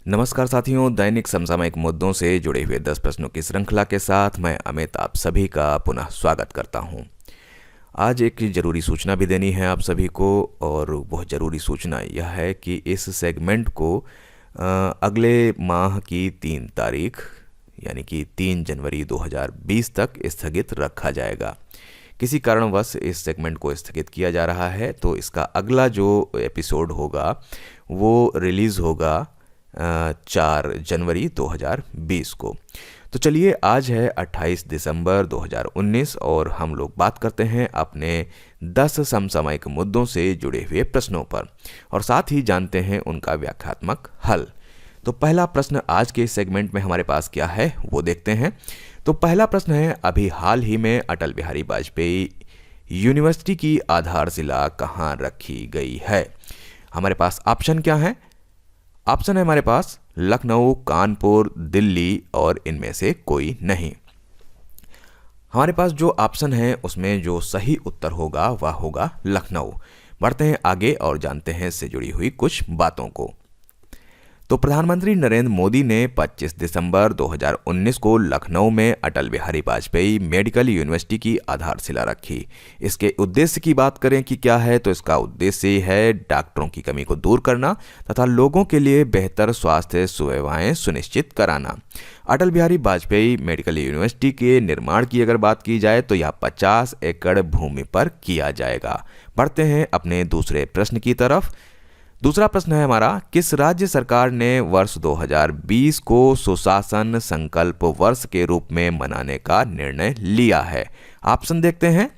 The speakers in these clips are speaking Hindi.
नमस्कार साथियों, दैनिक समसामयिक मुद्दों से जुड़े हुए 10 प्रश्नों की श्रृंखला के साथ मैं अमित आप सभी का पुनः स्वागत करता हूं। आज एक ज़रूरी सूचना भी देनी है आप सभी को, और वह ज़रूरी सूचना यह है कि इस सेगमेंट को अगले माह की 3 तारीख यानी कि 3 जनवरी 2020 तक स्थगित रखा जाएगा। किसी कारणवश इस सेगमेंट को स्थगित किया जा रहा है, तो इसका अगला जो एपिसोड होगा वो रिलीज़ होगा 4 जनवरी 2020 को। तो चलिए, आज है 28 दिसंबर 2019 और हम लोग बात करते हैं अपने 10 समसामयिक मुद्दों से जुड़े हुए प्रश्नों पर, और साथ ही जानते हैं उनका व्याख्यात्मक हल। तो पहला प्रश्न आज के सेगमेंट में हमारे पास क्या है वो देखते हैं। तो पहला प्रश्न है, अभी हाल ही में अटल बिहारी वाजपेयी यूनिवर्सिटी की आधारशिला कहाँ रखी गई है? हमारे पास ऑप्शन क्या है? ऑप्शन है हमारे पास लखनऊ, कानपुर, दिल्ली और इनमें से कोई नहीं। हमारे पास जो ऑप्शन है उसमें जो सही उत्तर होगा वह होगा लखनऊ। बढ़ते हैं आगे और जानते हैं इससे जुड़ी हुई कुछ बातों को। तो प्रधानमंत्री नरेंद्र मोदी ने 25 दिसंबर 2019 को लखनऊ में अटल बिहारी वाजपेयी मेडिकल यूनिवर्सिटी की आधारशिला रखी। इसके उद्देश्य की बात करें कि क्या है, तो इसका उद्देश्य है डॉक्टरों की कमी को दूर करना तथा लोगों के लिए बेहतर स्वास्थ्य सुविधाएं सुनिश्चित कराना। अटल बिहारी वाजपेयी मेडिकल यूनिवर्सिटी के निर्माण की अगर बात की जाए तो यह 50 एकड़ भूमि पर किया जाएगा। बढ़ते हैं अपने दूसरे प्रश्न की तरफ। दूसरा प्रश्न है हमारा, किस राज्य सरकार ने वर्ष 2020 को सुशासन संकल्प वर्ष के रूप में मनाने का निर्णय लिया है? ऑप्शन देखते हैं।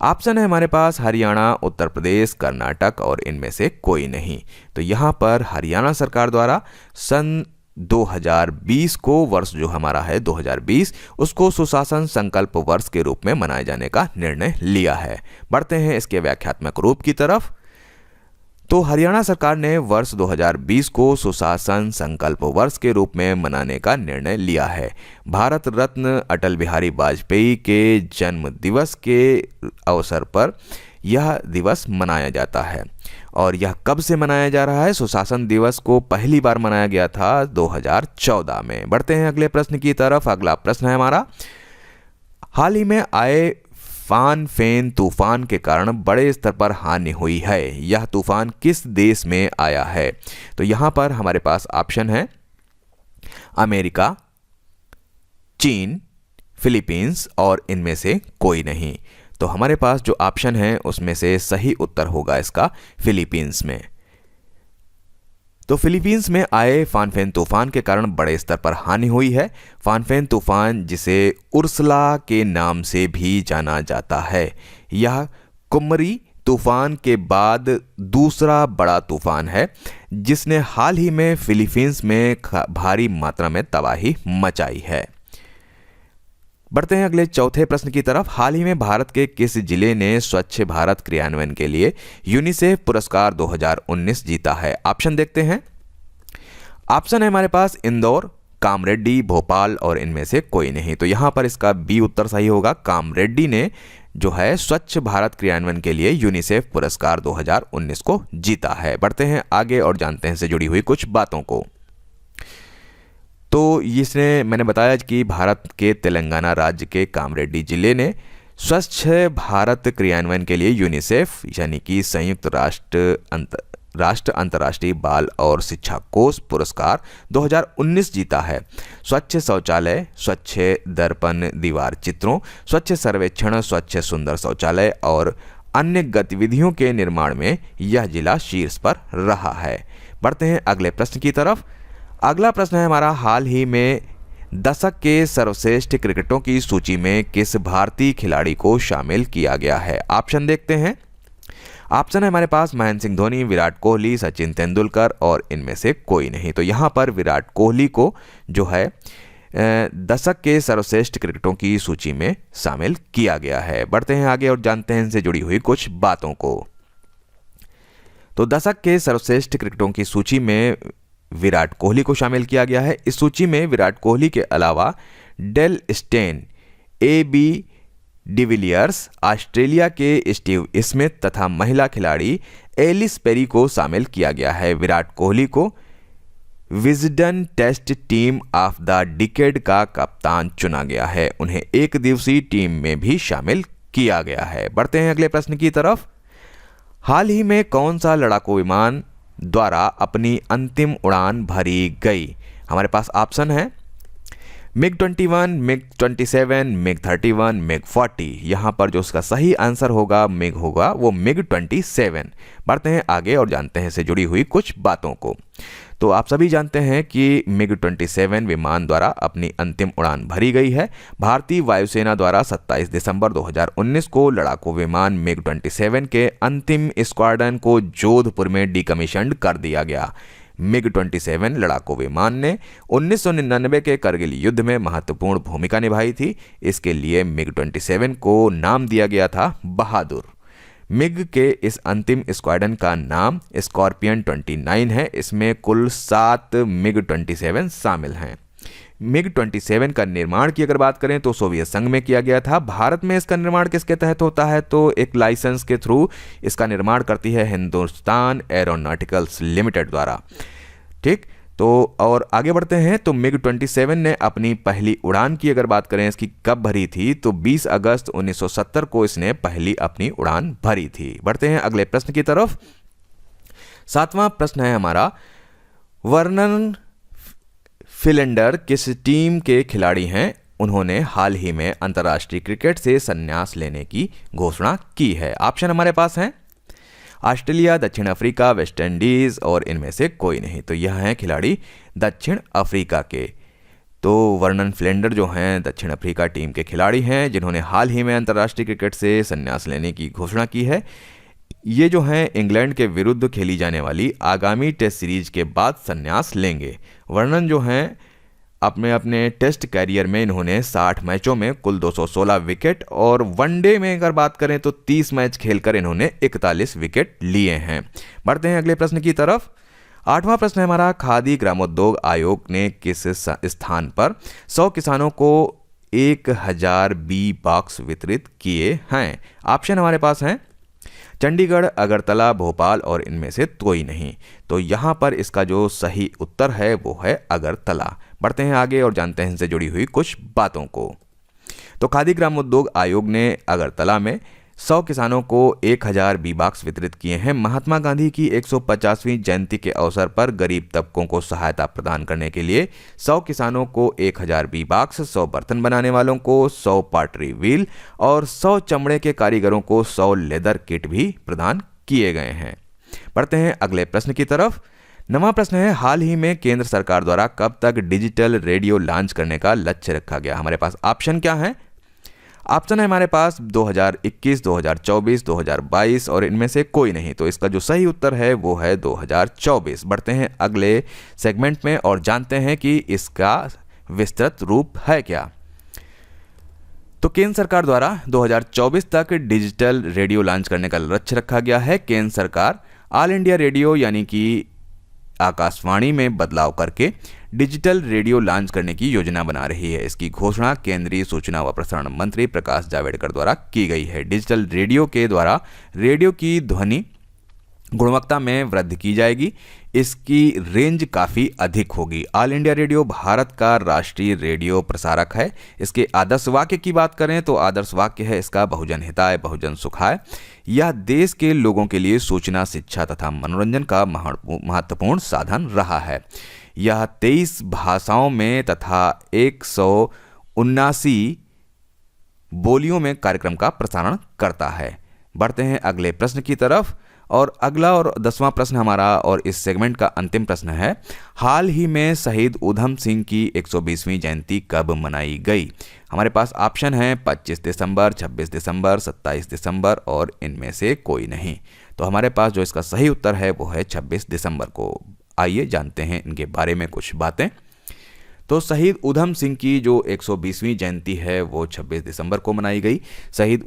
ऑप्शन है हमारे पास हरियाणा, उत्तर प्रदेश, कर्नाटक और इनमें से कोई नहीं। तो यहाँ पर हरियाणा सरकार द्वारा सन 2020 को, वर्ष जो हमारा है 2020, उसको सुशासन संकल्प वर्ष के रूप में मनाए जाने का निर्णय लिया है। बढ़ते हैं इसके व्याख्यात्मक रूप की तरफ। तो हरियाणा सरकार ने वर्ष 2020 को सुशासन संकल्प वर्ष के रूप में मनाने का निर्णय लिया है। भारत रत्न अटल बिहारी वाजपेयी के जन्म दिवस के अवसर पर यह दिवस मनाया जाता है। और यह कब से मनाया जा रहा है? सुशासन दिवस को पहली बार मनाया गया था 2014 में। बढ़ते हैं अगले प्रश्न की तरफ। अगला प्रश्न है हमारा, हाल ही में आए फान-फेन तूफान के कारण बड़े स्तर पर हानि हुई है। यह तूफान किस देश में आया है? तो यहाँ पर हमारे पास ऑप्शन है अमेरिका, चीन, फिलीपींस और इनमें से कोई नहीं। तो हमारे पास जो ऑप्शन है उसमें से सही उत्तर होगा इसका फिलीपींस में। तो फिलीपींस में आए फान-फेन तूफान के कारण बड़े स्तर पर हानि हुई है। फान-फेन तूफान, जिसे उर्सला के नाम से भी जाना जाता है, यह कुमरी तूफान के बाद दूसरा बड़ा तूफान है जिसने हाल ही में फिलीपींस में भारी मात्रा में तबाही मचाई है। बढ़ते हैं अगले चौथे प्रश्न की तरफ। हाल ही में भारत के किस जिले ने स्वच्छ भारत क्रियान्वयन के लिए यूनिसेफ पुरस्कार 2019 जीता है? ऑप्शन देखते हैं। ऑप्शन है हमारे पास इंदौर, कामरेड्डी, भोपाल और इनमें से कोई नहीं। तो यहाँ पर इसका बी उत्तर सही होगा। कामरेड्डी ने जो है स्वच्छ भारत क्रियान्वयन के लिए यूनिसेफ पुरस्कार 2019 को जीता है। बढ़ते हैं आगे और जानते हैं इससे जुड़ी हुई कुछ बातों को। तो इसने मैंने बताया कि भारत के तेलंगाना राज्य के कामरेड्डी जिले ने स्वच्छ भारत क्रियान्वयन के लिए यूनिसेफ यानी कि संयुक्त राष्ट्र अंतर्राष्ट्रीय बाल और शिक्षा कोष पुरस्कार 2019 जीता है। स्वच्छ शौचालय, स्वच्छ दर्पण दीवार चित्रों, स्वच्छ सर्वेक्षण, स्वच्छ सुंदर शौचालय और अन्य गतिविधियों के निर्माण में यह जिला शीर्ष पर रहा है। बढ़ते हैं अगले प्रश्न की तरफ। अगला प्रश्न है हमारा, हाल ही में दशक के सर्वश्रेष्ठ क्रिकेटरों की सूची में किस भारतीय खिलाड़ी को शामिल किया गया है? ऑप्शन देखते हैं। ऑप्शन है हमारे पास महेंद्र सिंह धोनी, विराट कोहली, सचिन तेंदुलकर और इनमें से कोई नहीं। तो यहाँ पर विराट कोहली को जो है दशक के सर्वश्रेष्ठ क्रिकेटरों की सूची में शामिल किया गया है। बढ़ते हैं आगे और जानते हैं इनसे जुड़ी हुई कुछ बातों को। तो दशक के सर्वश्रेष्ठ क्रिकेटरों की सूची में विराट कोहली को शामिल किया गया है। इस सूची में विराट कोहली के अलावा Dale Steyn, AB. De Villiers, Australia के स्टीव स्मिथ तथा महिला खिलाड़ी एलिस पेरी को शामिल किया गया है। विराट कोहली को Wisden test team of the decade का कप्तान चुना गया है। उन्हें एक दिवसीय टीम में भी शामिल किया गया है। बढ़ते हैं अगले प्रश्न की तरफ। हाल ही में कौन सा लड़ाकू विमान द्वारा अपनी अंतिम उड़ान भरी गई? हमारे पास ऑप्शन है MiG-21, MiG-27, MiG-31, MiG-40। यहाँ पर जो उसका सही आंसर होगा मिग होगा, वो MiG-27। बढ़ते हैं आगे और जानते हैं इससे जुड़ी हुई कुछ बातों को। तो आप सभी जानते हैं कि MiG-27 विमान द्वारा अपनी अंतिम उड़ान भरी गई है। भारतीय वायुसेना द्वारा 27 दिसंबर 2019 को लड़ाकू विमान MiG-27 के अंतिम स्क्वाड्रन को जोधपुर में डिकमीशन्ड कर दिया गया। MiG-27 लड़ाकू विमान ने 1999 के करगिल युद्ध में महत्वपूर्ण भूमिका निभाई थी। इसके लिए MiG-27 को नाम दिया गया था बहादुर। मिग के इस अंतिम स्क्वाड्रन का नाम स्कॉर्पियन 29 है। इसमें कुल 7 MiG-27 शामिल हैं। MiG-27 का निर्माण की अगर बात करें तो सोवियत संघ में किया गया था। भारत में इसका निर्माण किसके तहत होता है? तो एक लाइसेंस के थ्रू इसका निर्माण करती है हिंदुस्तान एरोनॉटिकल्स लिमिटेड द्वारा। ठीक, तो और आगे बढ़ते हैं। तो MiG-27 ने अपनी पहली उड़ान की अगर बात करें इसकी कब भरी थी, तो 20 अगस्त 1970 को इसने पहली अपनी उड़ान भरी थी। बढ़ते हैं अगले प्रश्न की तरफ। 7वां प्रश्न है हमारा, वर्नन फिलेंडर किस टीम के खिलाड़ी हैं? उन्होंने हाल ही में अंतर्राष्ट्रीय क्रिकेट से संन्यास लेने की घोषणा की है। ऑप्शन हमारे पास हैं ऑस्ट्रेलिया, दक्षिण अफ्रीका, वेस्ट इंडीज और इनमें से कोई नहीं। तो यह हैं खिलाड़ी दक्षिण अफ्रीका के। तो वर्नन फिलेंडर जो हैं दक्षिण अफ्रीका टीम के खिलाड़ी हैं, जिन्होंने हाल ही में अंतर्राष्ट्रीय क्रिकेट से संन्यास लेने की घोषणा की है। ये जो हैं इंग्लैंड के विरुद्ध खेली जाने वाली आगामी टेस्ट सीरीज के बाद संन्यास लेंगे। वर्नन जो हैं अपने अपने टेस्ट कैरियर में इन्होंने 60 मैचों में कुल 216 विकेट और वनडे में अगर बात करें तो 30 मैच खेलकर इन्होंने 41 विकेट लिए हैं। बढ़ते हैं अगले प्रश्न की तरफ। 8वां प्रश्न है हमारा, खादी ग्रामोद्योग आयोग ने किस स्थान पर 100 किसानों को 1000 बी बॉक्स वितरित किए हैं? ऑप्शन हमारे पास हैं चंडीगढ़, अगरतला, भोपाल और इनमें से कोई नहीं। तो यहाँ पर इसका जो सही उत्तर है वो है अगरतला। बढ़ते हैं आगे और जानते हैं इनसे जुड़ी हुई कुछ बातों को। तो खादी ग्रामोद्योग आयोग ने अगरतला में 100 किसानों को 1000 बी बॉक्स वितरित किए हैं। महात्मा गांधी की 150वीं जयंती के अवसर पर गरीब तबकों को सहायता प्रदान करने के लिए 100 किसानों को 1000 बी बॉक्स, 100 बर्तन बनाने वालों को 100 पॉटरी व्हील और 100 चमड़े के कारीगरों को 100 लेदर किट भी प्रदान किए गए हैं। बढ़ते हैं अगले प्रश्न की तरफ। 9वां प्रश्न है, हाल ही में केंद्र सरकार द्वारा कब तक डिजिटल रेडियो लॉन्च करने का लक्ष्य रखा गया? हमारे पास ऑप्शन क्या है? ऑप्शन है हमारे पास 2021, 2024, 2022 और इनमें से कोई नहीं। तो इसका जो सही उत्तर है वो है 2024। बढ़ते हैं अगले सेगमेंट में और जानते हैं कि इसका विस्तृत रूप है क्या। तो केंद्र सरकार द्वारा 2024 तक डिजिटल रेडियो लॉन्च करने का लक्ष्य रखा गया है। केंद्र सरकार ऑल इंडिया रेडियो यानी कि आकाशवाणी में बदलाव करके डिजिटल रेडियो लॉन्च करने की योजना बना रही है। इसकी घोषणा केंद्रीय सूचना व प्रसारण मंत्री प्रकाश जावड़ेकर द्वारा की गई है। डिजिटल रेडियो के द्वारा रेडियो की ध्वनि गुणवत्ता में वृद्धि की जाएगी। इसकी रेंज काफ़ी अधिक होगी। ऑल इंडिया रेडियो भारत का राष्ट्रीय रेडियो प्रसारक है। इसके आदर्श वाक्य की बात करें तो आदर्श वाक्य है इसका बहुजन हिताय बहुजन सुखाय। यह देश के लोगों के लिए सूचना, शिक्षा तथा मनोरंजन का महत्वपूर्ण साधन रहा है। यह 23 भाषाओं में तथा 179 बोलियों में कार्यक्रम का प्रसारण करता है। बढ़ते हैं अगले प्रश्न की तरफ और अगला और 10वां प्रश्न हमारा और इस सेगमेंट का अंतिम प्रश्न है, हाल ही में शहीद ऊधम सिंह की 120वीं जयंती कब मनाई गई? हमारे पास ऑप्शन है 25 दिसंबर, 26 दिसंबर, 27 दिसंबर और इनमें से कोई नहीं। तो हमारे पास जो इसका सही उत्तर है वो है 26 दिसंबर को। आइए जानते हैं इनके बारे में कुछ बातें। तो शहीद ऊधम सिंह की जो 120वीं जयंती है वो 26 दिसंबर को मनाई गई। शहीद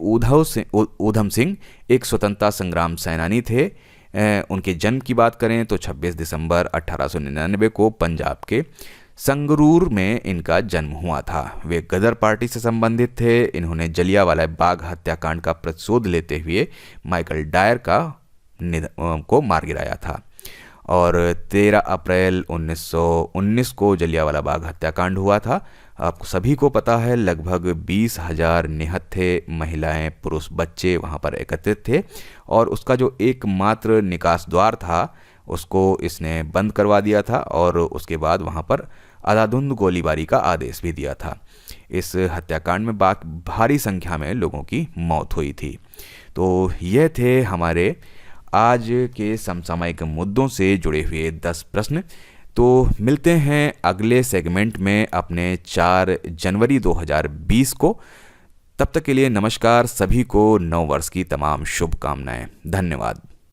ऊधम सिंह एक स्वतंत्रता संग्राम सेनानी थे। उनके जन्म की बात करें तो 26 दिसंबर 1899 को पंजाब के संगरूर में इनका जन्म हुआ था। वे गदर पार्टी से संबंधित थे। इन्होंने जलियांवाला बाग हत्याकांड का प्रतिशोध लेते हुए माइकल डायर को मार गिराया था। और 13 अप्रैल 1919 को जलियांवाला बाग हत्याकांड हुआ था। आपको सभी को पता है, लगभग 20,000 निहत्थे महिलाएं, पुरुष, बच्चे वहां पर एकत्रित थे और उसका जो एकमात्र निकास द्वार था उसको इसने बंद करवा दिया था और उसके बाद वहां पर अंधाधुंध गोलीबारी का आदेश भी दिया था। इस हत्याकांड में भारी संख्या में लोगों की मौत हुई थी। तो ये थे हमारे आज के समसामयिक मुद्दों से जुड़े हुए 10 प्रश्न। तो मिलते हैं अगले सेगमेंट में अपने 4 जनवरी 2020 को। तब तक के लिए नमस्कार। सभी को नव वर्ष की तमाम शुभकामनाएं। धन्यवाद।